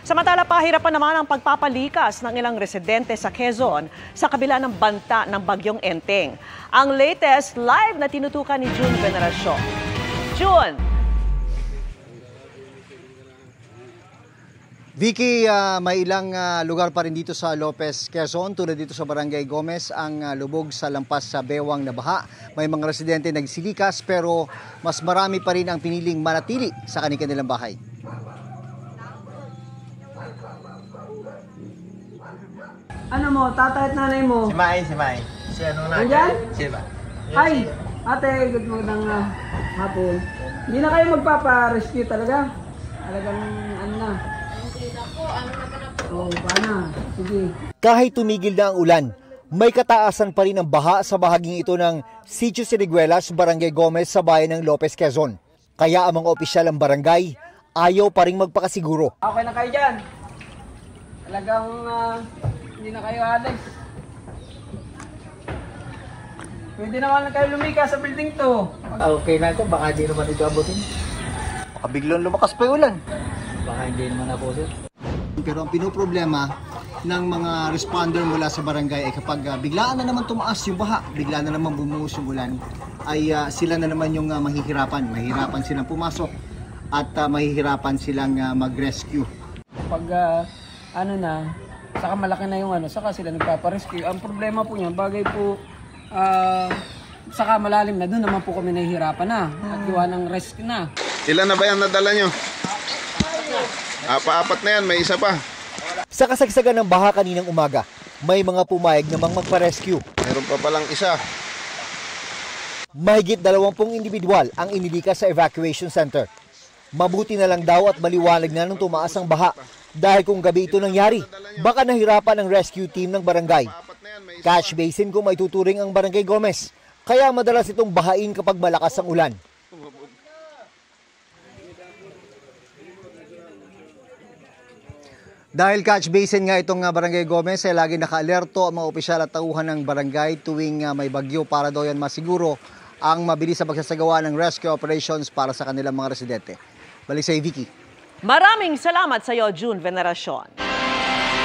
Samantala, pahirapan naman ang pagpapalikas ng ilang residente sa Quezon sa kabila ng banta ng bagyong Enteng. Ang latest live na tinutukan ni June Veneracion. June! Vicky, may ilang lugar pa rin dito sa Lopez, Quezon, tulad dito sa Barangay Gomez, ang lubog sa lampas sa bewang na baha. May mga residente nagsilikas pero mas marami pa rin ang piniling manatili sa kanilang bahay. Ano mo, tatay at nanay mo? Si Mai. Si ano na? Nandyan? Siya ba? Ay, ate, good morning hapon. Hindi na kayo magpapa-rescue talaga? Talagang ano na? Oo, paano? Sige. Kahit tumigil na ang ulan, may kataasan pa rin ang baha sa bahaging ito ng Sitio Siriguelas, Barangay Gomez sa bayan ng Lopez, Quezon. Kaya ang mga opisyal ng barangay ayaw pa rin magpakasiguro. Okay na kayo dyan. Talagang hindi na kayo alis. Pwede naman kayo lumika sa building to. Okay na ito, baka hindi naman ito abutin. Baka biglang lumakas pa yung ulan. Baka hindi naman ako, sir. Pero ang pinoproblema ng mga responder mula sa barangay ay kapag biglaan na naman tumaas yung baha, bigla na naman bumuhos yung ulan, ay sila na naman yung mahihirapan. Mahihirapan silang pumasok at mahihirapan silang mag-rescue. Pag ano na, saka malaki na yung ano, saka sila nagpapa-rescue. Ang problema po niyan, bagay po, saka malalim na, doon naman po kami nahihirapan na. At gawa ng rescue na. Ilan na ba yan nadala nyo? Apat na yan, may isa pa. Sa kasagsagan ng baha kaninang umaga, may mga pumayag namang magpa-rescue. Meron pa palang isa. Mahigit 20 individual ang inilikas sa evacuation center. Mabuti na lang daw at maliwanag na nung tumaas ang baha. Dahil kung gabi ito nangyari, baka nahirapan ang rescue team ng barangay. Catch basin kung may tuturing ang Barangay Gomez. Kaya madalas itong bahain kapag malakas ang ulan. Dahil catch basin nga itong Barangay Gomez, ay lagi naka-alerto ang mga opisyal at tauhan ng barangay tuwing may bagyo para daw yan masiguro ang mabilis sa pagsasagawa ng rescue operations para sa kanilang mga residente. Balik sa Vicky. Maraming salamat sa iyo, June Veneracion.